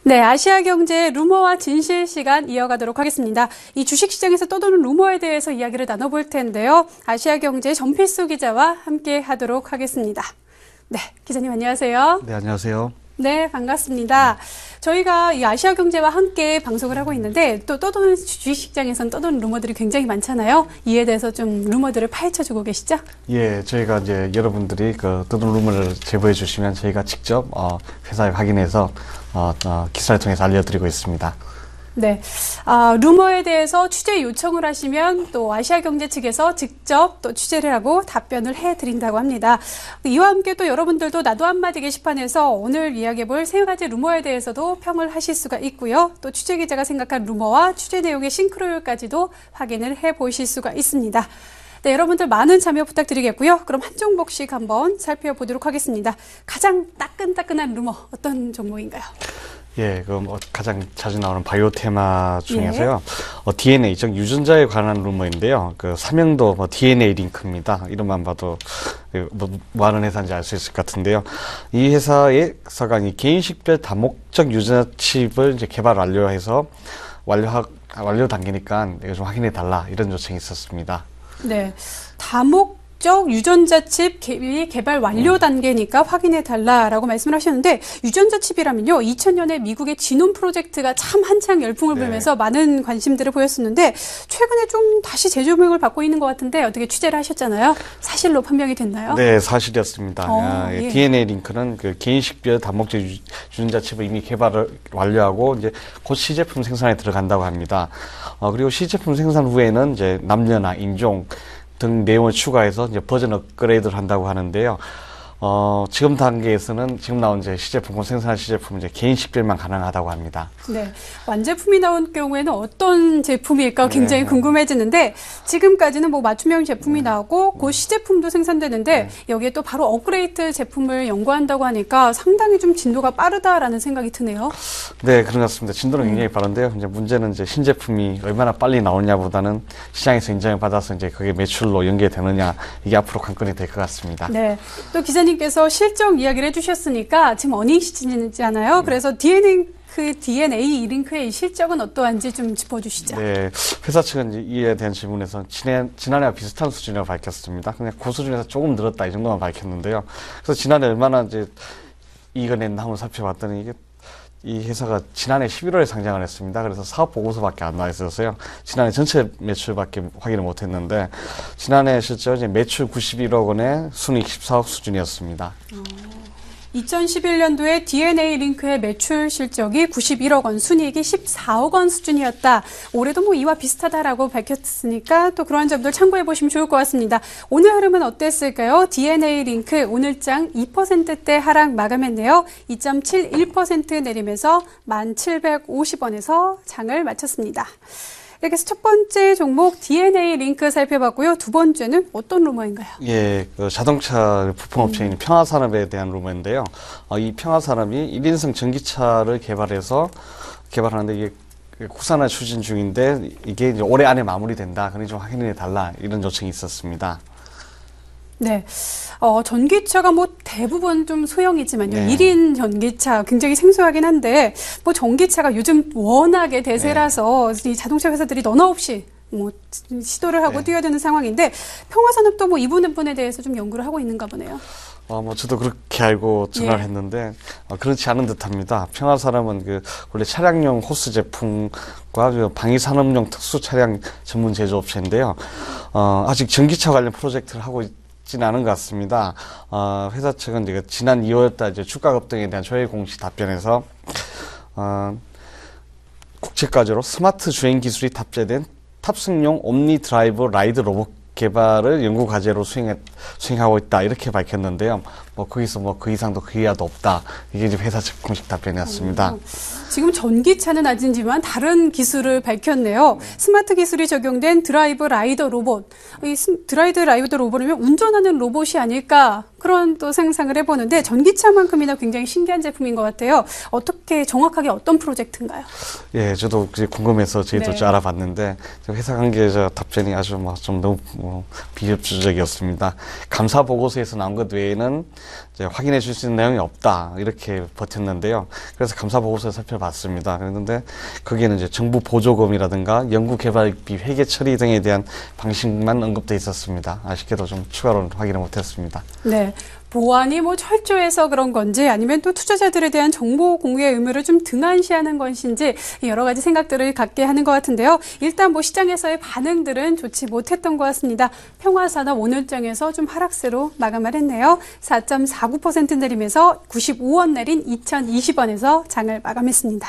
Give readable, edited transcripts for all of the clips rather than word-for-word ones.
네, 아시아경제 루머와 진실 시간 이어가도록 하겠습니다. 이 주식시장에서 떠도는 루머에 대해서 이야기를 나눠볼 텐데요. 아시아경제 전필수 기자와 함께 하도록 하겠습니다. 네, 기자님 안녕하세요. 네, 안녕하세요. 네, 반갑습니다. 저희가 이 아시아경제와 함께 방송을 하고 있는데 또 떠도는 주식시장에서는 떠도는 루머들이 굉장히 많잖아요. 이에 대해서 좀 루머들을 파헤쳐주고 계시죠? 예, 저희가 이제 여러분들이 그 떠도는 루머를 제보해 주시면 저희가 직접 회사에 확인해서 기사를 통해서 알려드리고 있습니다. 네, 루머에 대해서 취재 요청을 하시면 또 아시아경제 측에서 직접 또 취재를 하고 답변을 해드린다고 합니다. 이와 함께 또 여러분들도 나도 한마디 게시판에서 오늘 이야기해볼 세 가지 루머에 대해서도 평을 하실 수가 있고요. 또 취재기자가 생각한 루머와 취재 내용의 싱크로율까지도 확인을 해보실 수가 있습니다. 네, 여러분들 많은 참여 부탁드리겠고요. 그럼 한 종목씩 한번 살펴보도록 하겠습니다. 가장 따끈따끈한 루머 어떤 종목인가요? 예, 그럼 가장 자주 나오는 바이오 테마 중에서요. DNA, 즉 유전자에 관한 루머인데요. 그 사명도 DNA 링크입니다. 이름만 봐도 뭐 하는 회사인지 알 수 있을 것 같은데요. 이 회사가 개인식별 다목적 유전자 칩을 이제 개발 완료해서 완료 단계니까 이거 좀 확인해 달라 이런 요청이 있었습니다. 네, 다목적 유전자 칩 개발 완료 단계니까 확인해 달라라고 말씀을 하셨는데 유전자 칩이라면요 2000년에 미국의 지놈 프로젝트가 참 한창 열풍을 불면서 많은 관심들을 보였었는데 최근에 좀 다시 재조명을 받고 있는 것 같은데 어떻게 취재를 하셨잖아요. 사실로 판명이 됐나요? 네, 사실이었습니다. 예. DNA 링크는 그 개인식별 다목적 유전자 칩을 이미 개발을 완료하고 이제 곧 시제품 생산에 들어간다고 합니다. 그리고 시제품 생산 후에는 이제 남녀나 인종 등 내용을 추가해서 이제 버전 업그레이드를 한다고 하는데요. 지금 단계에서는 지금 나온 이제 시제품, 생산한 시제품은 이제 개인 식별만 가능하다고 합니다. 네. 완제품이 나온 경우에는 어떤 제품일까 굉장히 궁금해지는데 지금까지는 뭐 맞춤형 제품이 나오고 곧 시제품도 생산되는데 여기에 또 바로 업그레이드 제품을 연구한다고 하니까 상당히 좀 진도가 빠르다라는 생각이 드네요. 네, 그런 것 같습니다. 진도는 굉장히 빠른데요. 이제 문제는 이제 신제품이 얼마나 빨리 나오냐보다는 시장에서 인정을 받아서 이제 그게 매출로 연계되느냐 이게 앞으로 관건이 될 것 같습니다. 네. 또 기자님께서 실적 이야기를 해주셨으니까 지금 어닝 시즌이잖아요. 그래서 DNA 링크의 실적은 어떠한지 좀 짚어주시죠. 네, 회사 측은 이에 대한 질문에서 지난해와 비슷한 수준이라고 밝혔습니다. 그냥 그 수준에서 조금 늘었다 이 정도만 밝혔는데요. 그래서 지난해 얼마나 이제 이익을 냈나 한번 살펴봤더니 이 회사가 지난해 11월에 상장을 했습니다. 그래서 사업 보고서밖에 안 나와 있어서요. 지난해 전체 매출밖에 확인을 못 했는데 지난해 실제 이제 매출 91억 원에 순이익 14억 수준이었습니다. 2011년도에 DNA 링크의 매출 실적이 91억 원, 순이익이 14억 원 수준이었다. 올해도 뭐 이와 비슷하다라고 밝혔으니까 또 그러한 점들 참고해 보시면 좋을 것 같습니다. 오늘 흐름은 어땠을까요? DNA 링크 오늘장 2%대 하락 마감했네요. 2.71% 내리면서 1,750원에서 장을 마쳤습니다. 이렇게 해서 첫 번째 종목 DNA 링크 살펴봤고요. 두 번째는 어떤 루머인가요? 예, 그 자동차 부품업체인 평화산업에 대한 루머인데요. 이 평화산업이 1인승 전기차를 개발하는데 이게 국산화 추진 중인데 이게 이제 올해 안에 마무리된다. 그러니 좀 확인해 달라 이런 요청이 있었습니다. 네. 전기차가 뭐 대부분 좀 소형이지만요. 1인 전기차 굉장히 생소하긴 한데 뭐 전기차가 요즘 워낙에 대세라서 이 자동차 회사들이 너나 없이 뭐 시도를 하고 뛰어드는 상황인데 평화산업도 뭐 이 부분에 대해서 좀 연구를 하고 있는가 보네요. 뭐 저도 그렇게 알고 전화를 했는데 그렇지 않은 듯합니다. 평화산업은 원래 차량용 호스 제품과 방위산업용 특수 차량 전문 제조업체인데요. 아직 전기차 관련 프로젝트를 하고 있지는 않은 것 같습니다. 회사 측은 이제 지난 2월달 이제 주가 급등에 대한 조회 공시 답변에서 국제과제로 스마트 주행 기술이 탑재된 탑승용 옴니 드라이브 라이드 로봇 개발을 연구 과제로 수행하고 있다 이렇게 밝혔는데요. 거기서 그 이상도 그 이하도 없다. 이게 이제 회사 측 공식 답변이었습니다. 지금 전기차는 아니지만 다른 기술을 밝혔네요. 스마트 기술이 적용된 드라이브 라이더 로봇. 이 드라이브 라이더 로봇이면 운전하는 로봇이 아닐까 그런 또 상상을 해보는데 전기차만큼이나 굉장히 신기한 제품인 것 같아요. 어떻게 정확하게 어떤 프로젝트인가요? 예, 저도 궁금해서 저희도 좀 알아봤는데 회사 관계자 답변이 아주 좀 너무 비협조적이었습니다. 감사 보고서에서 나온 것 외에는 이제 확인해 줄 수 있는 내용이 없다 이렇게 버텼는데요. 그래서 감사 보고서를 살펴봤습니다. 그런데 거기에는 이제 정부 보조금이라든가 연구개발비 회계 처리 등에 대한 방식만 언급돼 있었습니다. 아쉽게도 좀 추가로 확인을 못했습니다. 네. 보안이 뭐 철저해서 그런 건지 아니면 또 투자자들에 대한 정보 공유의 의무를 좀 등한시하는 것인지 여러 가지 생각들을 갖게 하는 것 같은데요. 일단 뭐 시장에서의 반응들은 좋지 못했던 것 같습니다. 평화산업 오늘장에서 좀 하락세로 마감을 했네요. 4.49% 내리면서 95원 내린 2020원에서 장을 마감했습니다.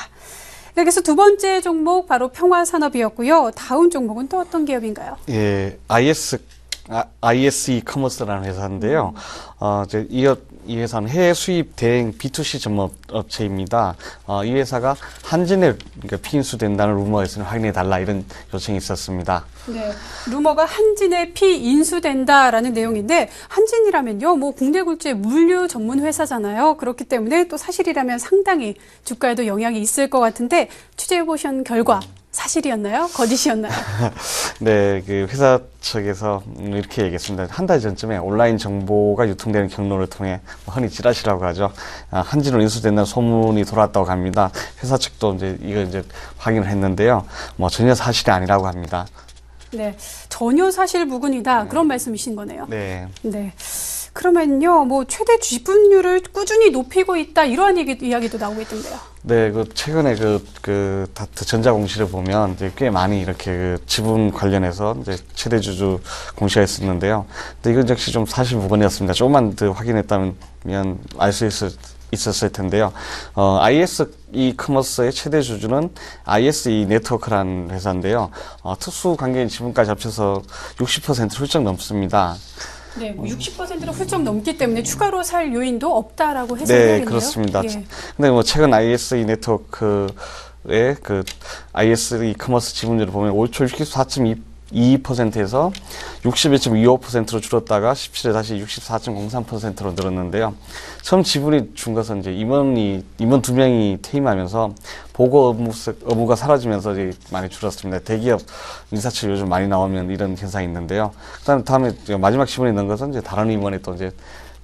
이렇게 해서 두 번째 종목 바로 평화산업이었고요. 다음 종목은 또 어떤 기업인가요? 예, IS 이커머스라는 회사인데요. 이 회사는 해외 수입 대행 B2C 전문 업체입니다. 이 회사가 한진에 그러니까 피인수된다는 루머에서는 확인해 달라 이런 요청이 있었습니다. 네, 루머가 한진에 피인수된다라는 내용인데 한진이라면요, 뭐 국내 굴지의 물류 전문 회사잖아요. 그렇기 때문에 또 사실이라면 상당히 주가에도 영향이 있을 것 같은데 취재해 보신 결과. 사실이었나요? 거짓이었나요? 네, 그 회사 측에서 이렇게 얘기했습니다. 한 달 전쯤에 온라인 정보가 유통되는 경로를 통해 흔히 찌라시라고 하죠. 한진으로 인수된다는 소문이 돌아왔다고 합니다. 회사 측도 이제 확인을 했는데요. 뭐 전혀 사실이 아니라고 합니다. 네, 전혀 사실 무근이다. 그런 말씀이신 거네요. 네. 네. 그러면요, 뭐 최대 지분율을 꾸준히 높이고 있다 이러한 이야기도 나오고 있던데요. 네, 최근에 다트 전자 공시를 보면 이제 꽤 많이 이렇게 지분 관련해서 이제 최대 주주 공시가 있었는데요. 근데 이건 역시 좀 사실 무근이었습니다. 조금만 더 확인했다면 알 수 있었을 텐데요. IS 이커머스의 최대 주주는 IS 네트워크라는 회사인데요. 특수 관계인 지분까지 합쳐서 60% 훌쩍 넘습니다. 네, 뭐 60%를 훌쩍 넘기 때문에 추가로 살 요인도 없다라고 해석해야겠네요. 네, 그렇습니다. 예. 근데 뭐 최근 IS 네트워크의 IS 이커머스 지분율을 보면 올 초 64.22%에서 61.25%로 줄었다가 17에 다시 64.03%로 늘었는데요. 처음 지분이 준 것은 이제 임원 두 명이 퇴임하면서 보고 업무가 사라지면서 이제 많이 줄었습니다. 대기업 인사철 요즘 많이 나오면 이런 현상이 있는데요. 다음에 마지막 지분이 넣은 것은 이제 다른 임원이 또 이제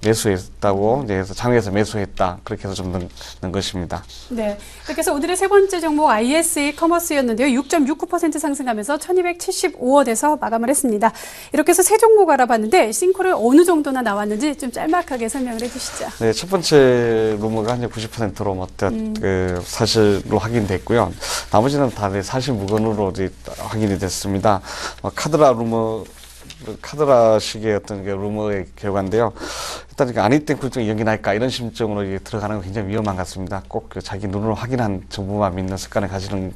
매수했다고 이제 해서 장외에서 매수했다 그렇게 해서 좀 넣은 것입니다. 네, 그렇게 해서 오늘의 세 번째 종목 IS 커머스였는데요. 6.69% 상승하면서 1,275원에서 마감을 했습니다. 이렇게 해서 세 종목 알아봤는데 싱크로율 어느 정도나 나왔는지 좀 짤막하게 설명을 해주시죠. 네, 첫 번째 루머가 한 90%로 사실로 확인됐고요. 나머지는 다 사실 무근으로 확인이 됐습니다. 카드라식의 어떤 루머의 결과인데요. 일단 아니땐 굴뚝이 연기 날까 이런 심정으로 들어가는 건 굉장히 위험한 것 같습니다. 꼭 자기 눈으로 확인한 정보만 믿는 습관을 가지는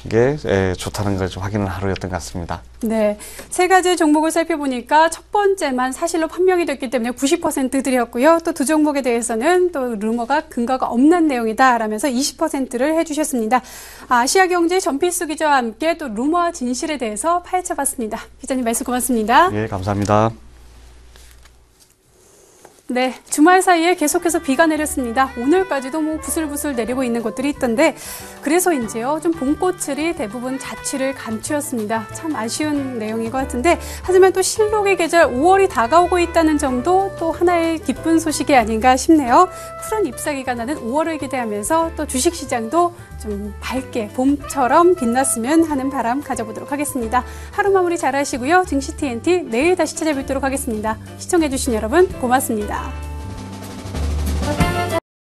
게 좋다는 걸 좀 확인을 하루였던 것 같습니다. 네, 세 가지 종목을 살펴보니까 첫 번째만 사실로 판명이 됐기 때문에 90% 드렸고요. 또 두 종목에 대해서는 또 루머가 근거가 없는 내용이다라면서 20%를 해주셨습니다. 아시아경제 전필수 기자와 함께 또 루머와 진실에 대해서 파헤쳐봤습니다. 기자님 말씀 고맙습니다. 예, 감사합니다. 네, 주말 사이에 계속해서 비가 내렸습니다. 오늘까지도 뭐 부슬부슬 내리고 있는 곳들이 있던데 그래서인지요, 좀 봄꽃들이 대부분 자취를 감추었습니다. 참 아쉬운 내용인 것 같은데 하지만 또 실록의 계절 5월이 다가오고 있다는 점도 또 하나의 기쁜 소식이 아닌가 싶네요. 푸른 잎사귀가 나는 5월을 기대하면서 또 주식시장도 좀 밝게 봄처럼 빛났으면 하는 바람 가져보도록 하겠습니다. 하루 마무리 잘 하시고요. 증시 TNT 내일 다시 찾아뵙도록 하겠습니다. 시청해주신 여러분 고맙습니다.